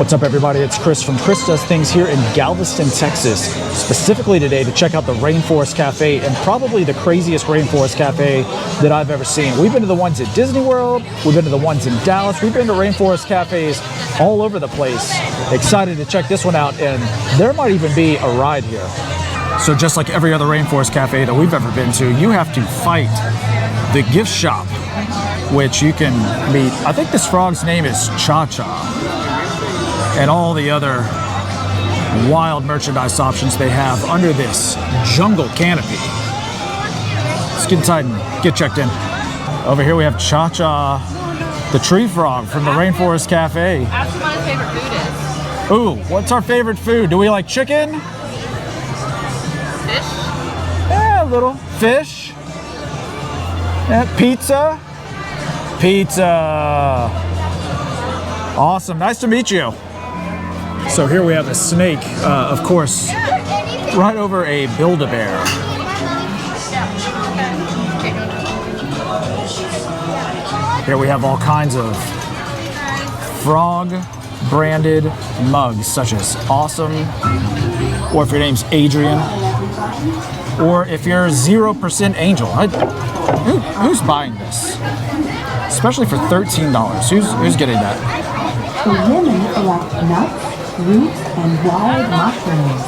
What's up, everybody? It's Chris from Chris Does Things here in Galveston, Texas. Specifically today to check out the Rainforest Cafe, and probably the craziest Rainforest Cafe that I've ever seen. We've been to the ones at Disney World, we've been to the ones in Dallas, we've been to Rainforest Cafes all over the place. Excited to check this one out, and there might even be a ride here. So just like every other Rainforest Cafe that we've ever been to, you have to fight the gift shop, which you can meet. I think this frog's name is Cha-Cha. And all the other wild merchandise options they have under this jungle canopy. Let's get inside and get checked in. Over here we have Cha-Cha, the tree frog from the Rainforest Cafe. Ask what my favorite food is. Ooh, what's our favorite food? Do we like chicken? Fish? Yeah, a little fish. Yeah, pizza. Pizza. Awesome, nice to meet you. So here we have a snake, of course, right over a Build-A-Bear. Here we have all kinds of frog-branded mugs, such as Awesome, or if your name's Adrian, or if you're 0% Angel. Who's buying this? Especially for $13. Who's getting that? The women select nuts, roots, and wild mushrooms.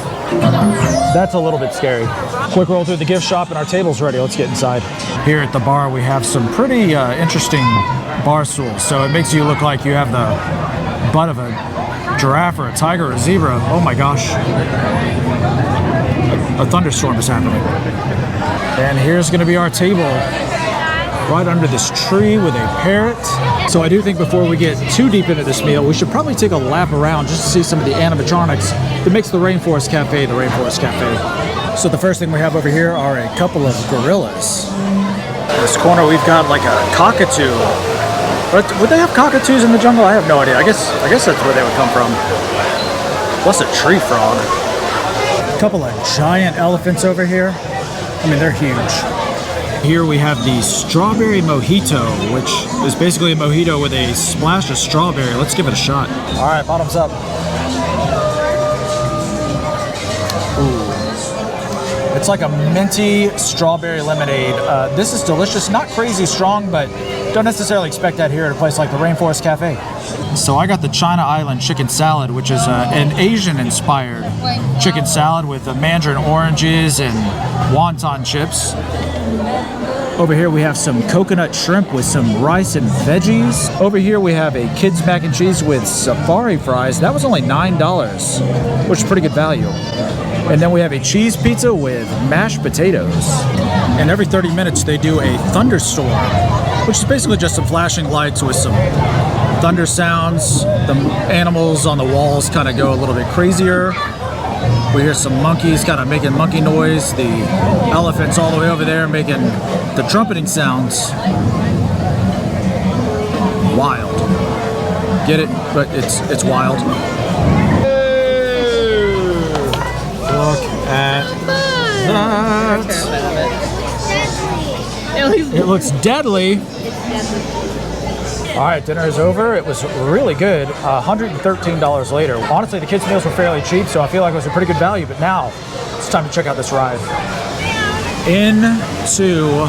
That's a little bit scary. Quick roll through the gift shop and our table's ready. Let's get inside. Here at the bar we have some pretty interesting bar stools. So it makes you look like you have the butt of a giraffe or a tiger or a zebra. Oh my gosh. A thunderstorm is happening. And here's gonna be our table right under this tree with a parrot. So I do think before we get too deep into this meal, we should probably take a lap around just to see some of the animatronics that makes the Rainforest Cafe the Rainforest Cafe. So the first thing we have over here are a couple of gorillas. In this corner we've got like a cockatoo. But would they have cockatoos in the jungle? I have no idea. I guess that's where they would come from. Plus a tree frog. A couple of giant elephants over here. I mean, they're huge. Here we have the strawberry mojito, which is basically a mojito with a splash of strawberry. Let's give it a shot. All right, bottoms up. Ooh. It's like a minty strawberry lemonade. This is delicious, not crazy strong, but don't necessarily expect that here at a place like the Rainforest Cafe. So I got the China Island chicken salad, which is an Asian-inspired chicken salad with mandarin oranges and wonton chips. Over here we have some coconut shrimp with some rice and veggies. Over here we have a kids mac and cheese with safari fries. That was only $9, which is pretty good value. And then we have a cheese pizza with mashed potatoes. And every 30 minutes they do a thunderstorm, which is basically just some flashing lights with some thunder sounds. The animals on the walls kind of go a little bit crazier. We hear some monkeys kind of making monkey noise. The elephants all the way over there making the trumpeting sounds. Wild. Get it? But it's wild. Look at that. It looks deadly. All right, dinner is over. It was really good. $113 later. Honestly, the kids' meals were fairly cheap, so I feel like it was a pretty good value. But now it's time to check out this ride. Into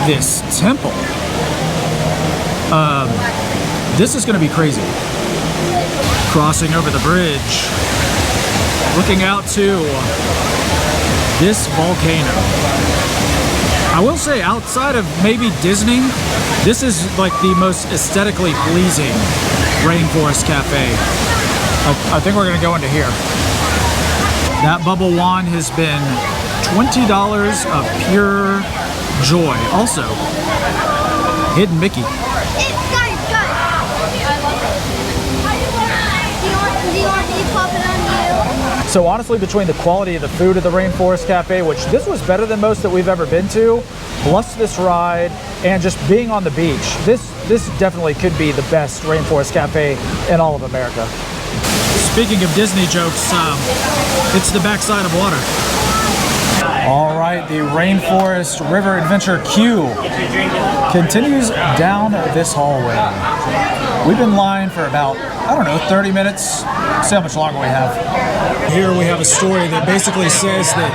this temple. This is going to be crazy. Crossing over the bridge, looking out to this volcano. I will say, outside of maybe Disney, this is like the most aesthetically pleasing Rainforest Cafe. I think we're gonna go into here. That bubble wand has been $20 of pure joy. Also, Hidden Mickey. So honestly, between the quality of the food at the Rainforest Cafe, which this was better than most that we've ever been to, plus this ride, and just being on the beach, this definitely could be the best Rainforest Cafe in all of America. Speaking of Disney jokes, it's the backside of water. All right, the Rainforest River Adventure queue continues down this hallway. We've been lined for about I don't know, 30 minutes. See how much longer we have. Here we have a story that basically says that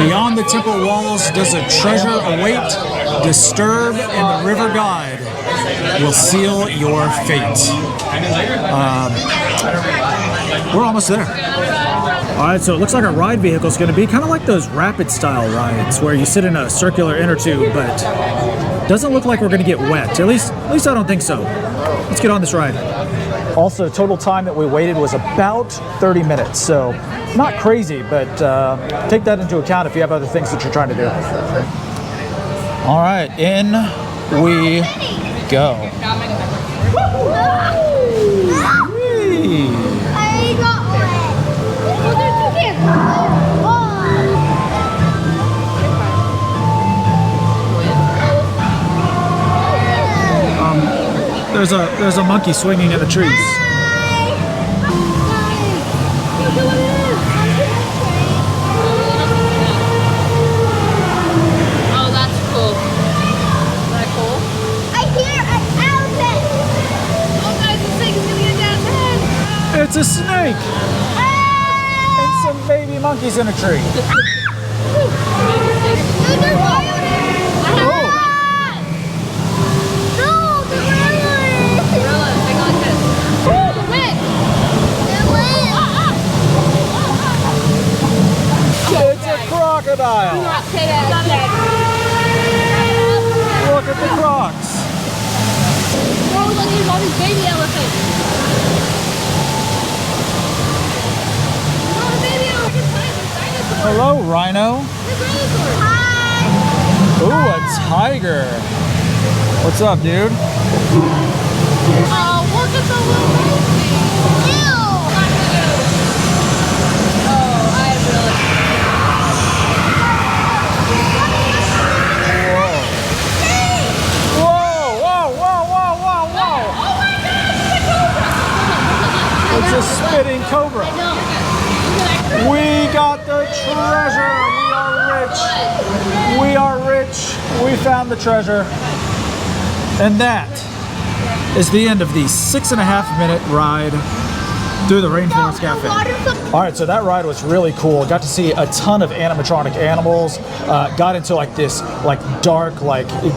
beyond the temple walls does a treasure await. Disturb and the river guide will seal your fate. We're almost there. All right, so it looks like our ride vehicle is going to be kind of like those rapid style rides where you sit in a circular inner tube, but doesn't look like we're going to get wet. At least I don't think so. Let's get on this ride. Also, total time that we waited was about 30 minutes, so not crazy, but take that into account if you have other things that you're trying to do. All right, in we go. There's a monkey swinging in the trees. Oh, that's cool. Is that cool? I hear an elephant. Oh, guys, the snake is gonna get down his head. It's a snake and some baby monkeys in a tree. Crocodile. Look at the crocs. Oh, look, there's all these baby elephants. Oh, the baby elephants. Hello, rhino. Ooh, a tiger. What's up, dude? Oh, look at the little monkey. Ew. Oh, I really... It's a spitting cobra. We got the treasure. We are rich. We are rich. We found the treasure. And that is the end of the 6.5 minute ride through the Rainforest Cafe. All right, so that ride was really cool. Got to see a ton of animatronic animals. Got into like this dark,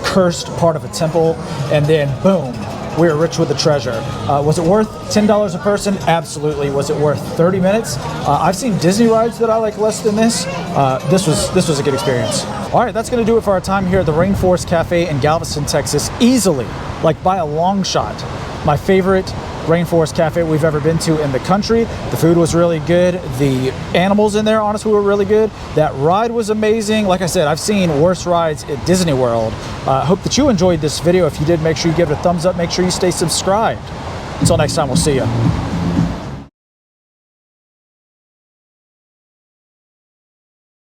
cursed part of a temple, and then boom, we were rich with the treasure. Was it worth $10 a person? Absolutely. Was it worth 30 minutes? I've seen Disney rides that I like less than this. This was a good experience. All right, that's going to do it for our time here at the Rainforest Cafe in Galveston, Texas. Easily, by a long shot, my favorite Rainforest Cafe we've ever been to in the country. The food was really good. The animals in there, honestly, were really good. That ride was amazing. Like I said, I've seen worse rides at Disney World. Hope that you enjoyed this video. If you did, make sure you give it a thumbs up. Make sure you stay subscribed. Until next time, we'll see you.